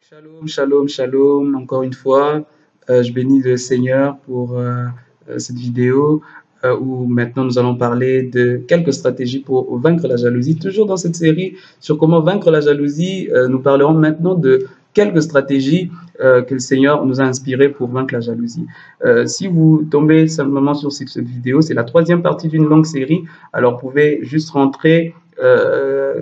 Shalom, shalom, shalom. Encore une fois, je bénis le Seigneur pour cette vidéo où maintenant nous allons parler de quelques stratégies pour vaincre la jalousie. Toujours dans cette série sur comment vaincre la jalousie, nous parlerons maintenant de quelques stratégies que le Seigneur nous a inspirées pour vaincre la jalousie. Si vous tombez simplement sur cette vidéo, c'est la troisième partie d'une longue série. Alors, vous pouvez juste rentrer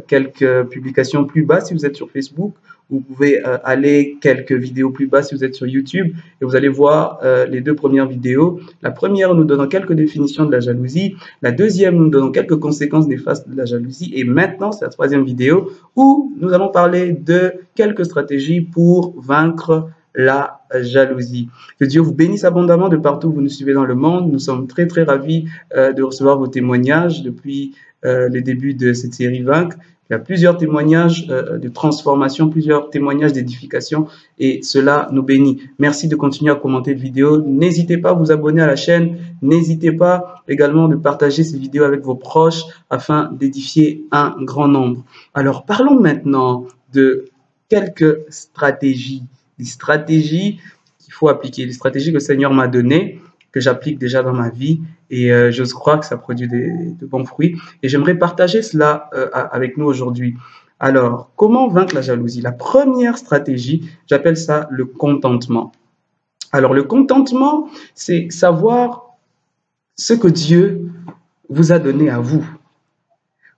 quelques publications plus bas si vous êtes sur Facebook. Vous pouvez aller quelques vidéos plus bas si vous êtes sur YouTube et vous allez voir les deux premières vidéos. La première nous donnant quelques définitions de la jalousie. La deuxième nous donnant quelques conséquences néfastes de la jalousie. Et maintenant, c'est la troisième vidéo où nous allons parler de quelques stratégies pour vaincre la jalousie. Que Dieu vous bénisse abondamment de partout où vous nous suivez dans le monde. Nous sommes très ravis de recevoir vos témoignages depuis les débuts de cette série Vaincre. Il y a plusieurs témoignages de transformation, plusieurs témoignages d'édification et cela nous bénit. Merci de continuer à commenter la vidéo. N'hésitez pas à vous abonner à la chaîne. N'hésitez pas également de partager ces vidéos avec vos proches afin d'édifier un grand nombre. Alors, parlons maintenant de quelques stratégies. Des stratégies qu'il faut appliquer, des stratégies que le Seigneur m'a données, que j'applique déjà dans ma vie et je crois que ça produit de bons fruits. Et j'aimerais partager cela avec nous aujourd'hui. Alors, comment vaincre la jalousie? La première stratégie, j'appelle ça le contentement. Alors, le contentement, c'est savoir ce que Dieu vous a donné à vous.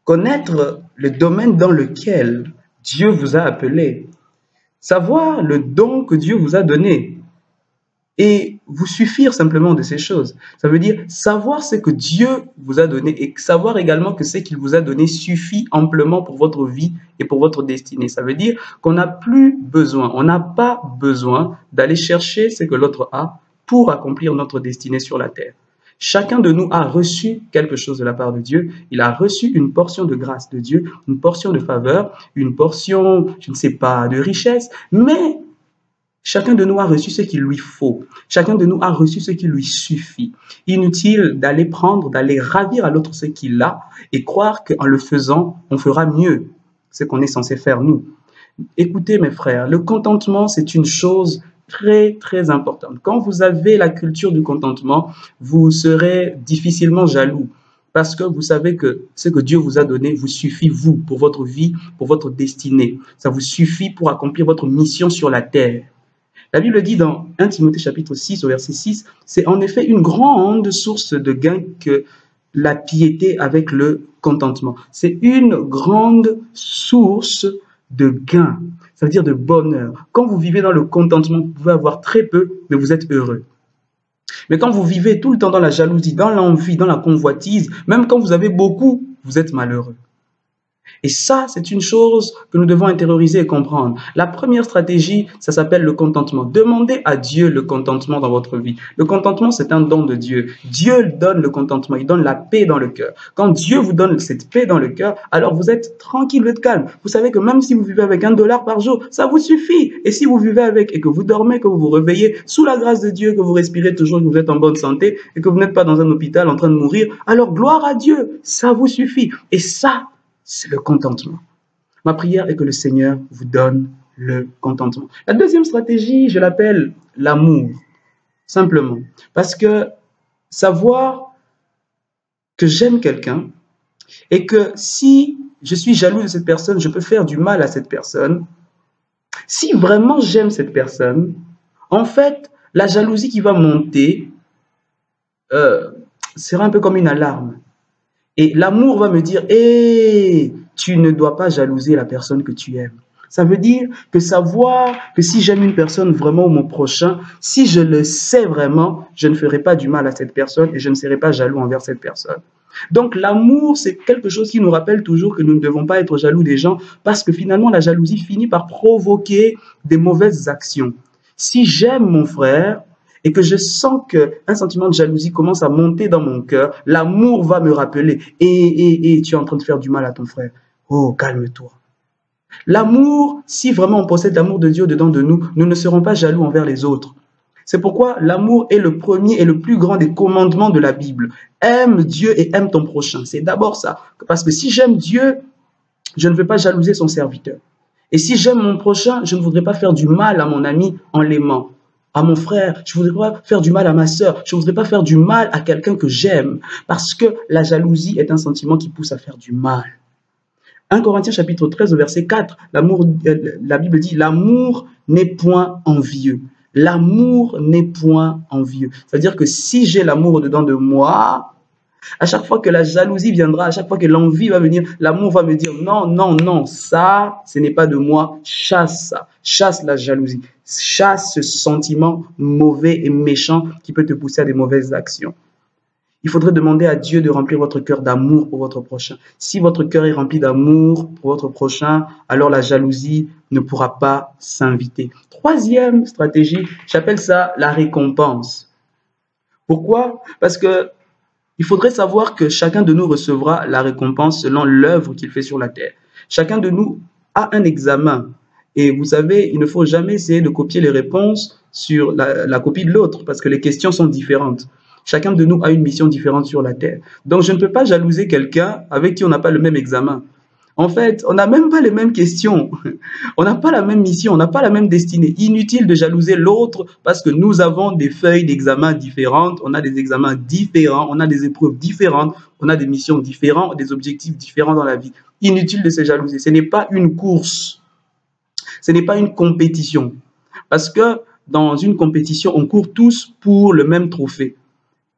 Connaître le domaine dans lequel Dieu vous a appelé. Savoir le don que Dieu vous a donné. Et vous suffire simplement de ces choses. Ça veut dire savoir ce que Dieu vous a donné et savoir également que ce qu'il vous a donné suffit amplement pour votre vie et pour votre destinée. Ça veut dire qu'on n'a plus besoin, on n'a pas besoin d'aller chercher ce que l'autre a pour accomplir notre destinée sur la terre. Chacun de nous a reçu quelque chose de la part de Dieu. Il a reçu une portion de grâce de Dieu, une portion de faveur, une portion, je ne sais pas, de richesse, mais chacun de nous a reçu ce qu'il lui faut. Chacun de nous a reçu ce qui lui suffit. Inutile d'aller prendre, d'aller ravir à l'autre ce qu'il a et croire qu'en le faisant, on fera mieux ce qu'on est censé faire nous. Écoutez mes frères, le contentement, c'est une chose très importante. Quand vous avez la culture du contentement, vous serez difficilement jaloux. Parce que vous savez que ce que Dieu vous a donné vous suffit, vous, pour votre vie, pour votre destinée. Ça vous suffit pour accomplir votre mission sur la terre. La Bible dit dans 1 Timothée chapitre 6 au verset 6, c'est en effet une grande source de gain que la piété avec le contentement. C'est une grande source de gain, ça veut dire de bonheur. Quand vous vivez dans le contentement, vous pouvez avoir très peu, mais vous êtes heureux. Mais quand vous vivez tout le temps dans la jalousie, dans l'envie, dans la convoitise, même quand vous avez beaucoup, vous êtes malheureux. Et ça, c'est une chose que nous devons intérioriser et comprendre. La première stratégie, ça s'appelle le contentement. Demandez à Dieu le contentement dans votre vie. Le contentement, c'est un don de Dieu. Dieu donne le contentement, il donne la paix dans le cœur. Quand Dieu vous donne cette paix dans le cœur, alors vous êtes tranquille, vous êtes calme. Vous savez que même si vous vivez avec $1 par jour, ça vous suffit. Et si vous vivez avec et que vous dormez, que vous vous réveillez sous la grâce de Dieu, que vous respirez toujours, que vous êtes en bonne santé et que vous n'êtes pas dans un hôpital en train de mourir, alors gloire à Dieu, ça vous suffit. Et ça, c'est le contentement. Ma prière est que le Seigneur vous donne le contentement. La deuxième stratégie, je l'appelle l'amour, simplement. Parce que savoir que j'aime quelqu'un et que si je suis jaloux de cette personne, je peux faire du mal à cette personne. Si vraiment j'aime cette personne, en fait, la jalousie qui va monter sera un peu comme une alarme. Et l'amour va me dire, hé, tu ne dois pas jalouser la personne que tu aimes. Ça veut dire que savoir que si j'aime une personne vraiment ou mon prochain, si je le sais vraiment, je ne ferai pas du mal à cette personne et je ne serai pas jaloux envers cette personne. Donc l'amour, c'est quelque chose qui nous rappelle toujours que nous ne devons pas être jaloux des gens parce que finalement la jalousie finit par provoquer des mauvaises actions. Si j'aime mon frère, et que je sens qu'un sentiment de jalousie commence à monter dans mon cœur, l'amour va me rappeler, et tu es en train de faire du mal à ton frère. Oh, calme-toi. L'amour, si vraiment on possède l'amour de Dieu dedans de nous, nous ne serons pas jaloux envers les autres. C'est pourquoi l'amour est le premier et le plus grand des commandements de la Bible. Aime Dieu et aime ton prochain. C'est d'abord ça. Parce que si j'aime Dieu, je ne vais pas jalouser son serviteur. Et si j'aime mon prochain, je ne voudrais pas faire du mal à mon ami en l'aimant. À mon frère, je ne voudrais pas faire du mal à ma sœur, je ne voudrais pas faire du mal à quelqu'un que j'aime, parce que la jalousie est un sentiment qui pousse à faire du mal. 1 Corinthiens chapitre 13 au verset 4, la Bible dit « L'amour n'est point envieux ». L'amour n'est point envieux. C'est-à-dire que si j'ai l'amour au-dedans de moi, à chaque fois que la jalousie viendra, à chaque fois que l'envie va venir, l'amour va me dire non, non, non, ça, ce n'est pas de moi, chasse ça, chasse la jalousie, chasse ce sentiment mauvais et méchant qui peut te pousser à des mauvaises actions. Il faudrait demander à Dieu de remplir votre cœur d'amour pour votre prochain. Si votre cœur est rempli d'amour pour votre prochain, alors la jalousie ne pourra pas s'inviter. Troisième stratégie, j'appelle ça la récompense. Pourquoi? Parce que il faudrait savoir que chacun de nous recevra la récompense selon l'œuvre qu'il fait sur la terre. Chacun de nous a un examen. Et vous savez, il ne faut jamais essayer de copier les réponses sur la copie de l'autre, parce que les questions sont différentes. Chacun de nous a une mission différente sur la terre. Donc, je ne peux pas jalouser quelqu'un avec qui on n'a pas le même examen. En fait, on n'a même pas les mêmes questions. On n'a pas la même mission, on n'a pas la même destinée. Inutile de jalouser l'autre parce que nous avons des feuilles d'examen différentes, on a des examens différents, on a des épreuves différentes, on a des missions différentes, des objectifs différents dans la vie. Inutile de se jalouser. Ce n'est pas une course. Ce n'est pas une compétition. Parce que dans une compétition, on court tous pour le même trophée.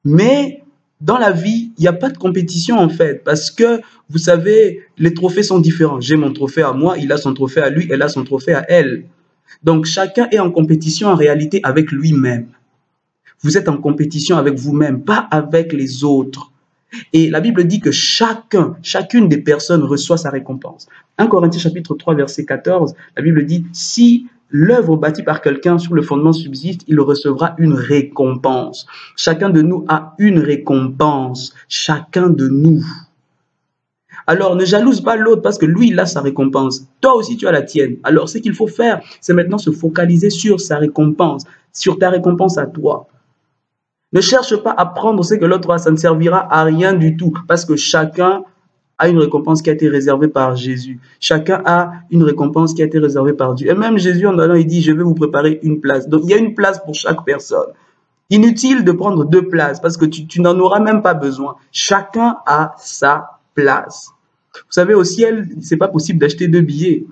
Mais dans la vie, il n'y a pas de compétition en fait, parce que vous savez, les trophées sont différents. J'ai mon trophée à moi, il a son trophée à lui, elle a son trophée à elle. Donc chacun est en compétition en réalité avec lui-même. Vous êtes en compétition avec vous-même, pas avec les autres. Et la Bible dit que chacune des personnes reçoit sa récompense. 1 Corinthiens chapitre 3 verset 14, la Bible dit « Si l'œuvre bâtie par quelqu'un sur le fondement subsiste, il recevra une récompense. » Chacun de nous a une récompense. Chacun de nous. Alors, ne jalouse pas l'autre parce que lui, il a sa récompense. Toi aussi, tu as la tienne. Alors, ce qu'il faut faire, c'est maintenant se focaliser sur sa récompense, sur ta récompense à toi. Ne cherche pas à prendre ce que l'autre a, ça ne servira à rien du tout parce que chacun a une récompense qui a été réservée par Jésus. Chacun a une récompense qui a été réservée par Dieu. Et même Jésus, en allant, il dit, je vais vous préparer une place. Donc, il y a une place pour chaque personne. Inutile de prendre 2 places parce que tu n'en auras même pas besoin. Chacun a sa place. Vous savez, au ciel, c'est pas possible d'acheter 2 billets.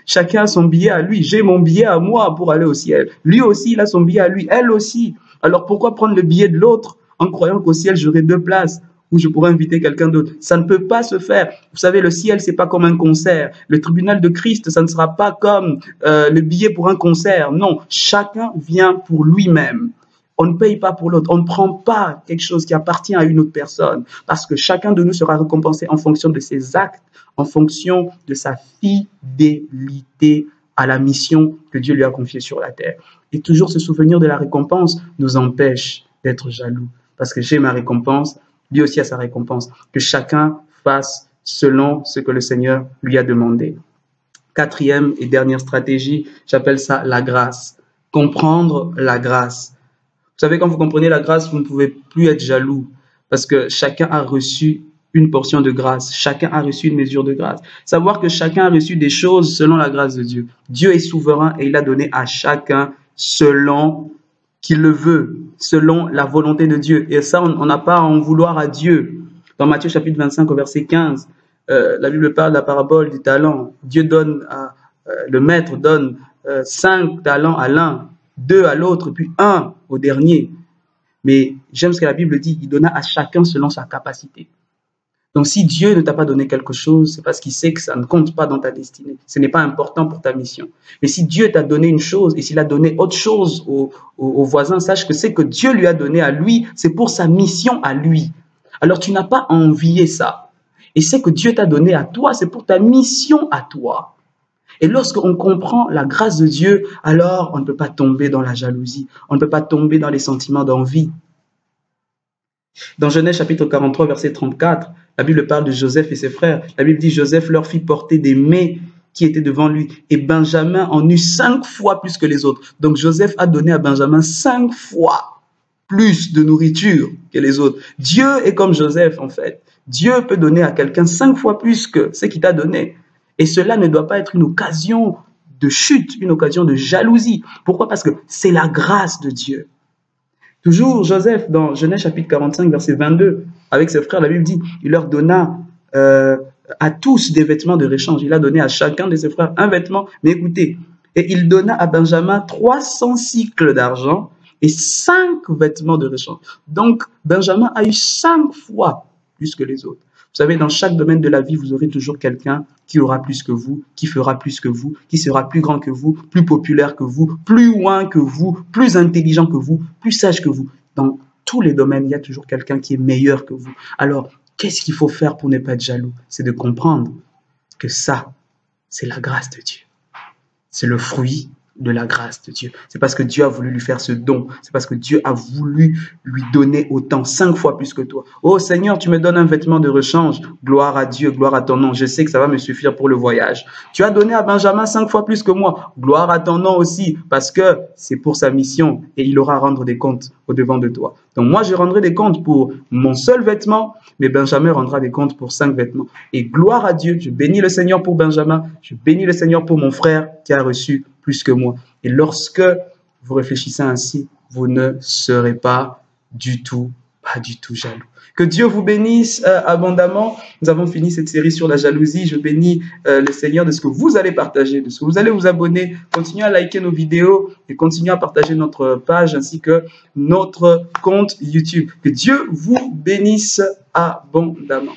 Chacun a son billet à lui. J'ai mon billet à moi pour aller au ciel. Lui aussi, il a son billet à lui. Elle aussi. Alors, pourquoi prendre le billet de l'autre en croyant qu'au ciel, j'aurai 2 places où je pourrais inviter quelqu'un d'autre? Ça ne peut pas se faire. Vous savez, le ciel, c'est pas comme un concert. Le tribunal de Christ, ça ne sera pas comme le billet pour un concert. Non, chacun vient pour lui-même. On ne paye pas pour l'autre. On ne prend pas quelque chose qui appartient à une autre personne parce que chacun de nous sera récompensé en fonction de ses actes, en fonction de sa fidélité à la mission que Dieu lui a confiée sur la terre. Et toujours se souvenir de la récompense nous empêche d'être jaloux parce que j'ai ma récompense, lui aussi a sa récompense. Que chacun fasse selon ce que le Seigneur lui a demandé. 4e et dernière stratégie, j'appelle ça la grâce. Comprendre la grâce. Vous savez, quand vous comprenez la grâce, vous ne pouvez plus être jaloux parce que chacun a reçu une portion de grâce. Chacun a reçu une mesure de grâce. Savoir que chacun a reçu des choses selon la grâce de Dieu. Dieu est souverain et il a donné à chacun selon qu'il le veut, selon la volonté de Dieu. Et ça, on n'a pas à en vouloir à Dieu. Dans Matthieu chapitre 25 au verset 15, la Bible parle de la parabole du talent. Dieu donne, le maître donne 5 talents à l'un, 2 à l'autre, puis 1 au dernier. Mais j'aime ce que la Bible dit, il donna à chacun selon sa capacité. Donc si Dieu ne t'a pas donné quelque chose, c'est parce qu'il sait que ça ne compte pas dans ta destinée. Ce n'est pas important pour ta mission. Mais si Dieu t'a donné une chose, et s'il a donné autre chose au voisin, sache que c'est que Dieu lui a donné à lui, c'est pour sa mission à lui. Alors tu n'as pas à envier ça. Et c'est que Dieu t'a donné à toi, c'est pour ta mission à toi. Et lorsqu'on comprend la grâce de Dieu, alors on ne peut pas tomber dans la jalousie, on ne peut pas tomber dans les sentiments d'envie. Dans Genèse chapitre 43, verset 34, la Bible parle de Joseph et ses frères. La Bible dit, Joseph leur fit porter des mets qui étaient devant lui. Et Benjamin en eut 5 fois plus que les autres. Donc Joseph a donné à Benjamin 5 fois plus de nourriture que les autres. Dieu est comme Joseph en fait. Dieu peut donner à quelqu'un 5 fois plus que ce qu'il t'a donné. Et cela ne doit pas être une occasion de chute, une occasion de jalousie. Pourquoi? Parce que c'est la grâce de Dieu. Toujours Joseph, dans Genèse chapitre 45, verset 22, avec ses frères, la Bible dit, il leur donna à tous des vêtements de réchange. Il a donné à chacun de ses frères un vêtement. Mais écoutez, et il donna à Benjamin 300 cycles d'argent et 5 vêtements de réchange. Donc, Benjamin a eu 5 fois plus que les autres. Vous savez, dans chaque domaine de la vie, vous aurez toujours quelqu'un qui aura plus que vous, qui fera plus que vous, qui sera plus grand que vous, plus populaire que vous, plus loin que vous, plus intelligent que vous, plus sage que vous. Dans tous les domaines, il y a toujours quelqu'un qui est meilleur que vous. Alors, qu'est-ce qu'il faut faire pour ne pas être jaloux? C'est de comprendre que ça, c'est la grâce de Dieu. C'est le fruit de la grâce de Dieu. C'est parce que Dieu a voulu lui faire ce don. C'est parce que Dieu a voulu lui donner autant, 5 fois plus que toi. Oh Seigneur, tu me donnes un vêtement de rechange. Gloire à Dieu, gloire à ton nom. Je sais que ça va me suffire pour le voyage. Tu as donné à Benjamin 5 fois plus que moi. Gloire à ton nom aussi, parce que c'est pour sa mission et il aura à rendre des comptes au devant de toi. Donc moi, je rendrai des comptes pour mon seul vêtement, mais Benjamin rendra des comptes pour 5 vêtements. Et gloire à Dieu, je bénis le Seigneur pour Benjamin, je bénis le Seigneur pour mon frère qui a reçu plus que moi. Et lorsque vous réfléchissez ainsi, vous ne serez pas du tout jaloux. Que Dieu vous bénisse abondamment. Nous avons fini cette série sur la jalousie. Je bénis le Seigneur de ce que vous allez partager, de ce que vous allez vous abonner. Continuez à liker nos vidéos et continuez à partager notre page ainsi que notre compte YouTube. Que Dieu vous bénisse abondamment.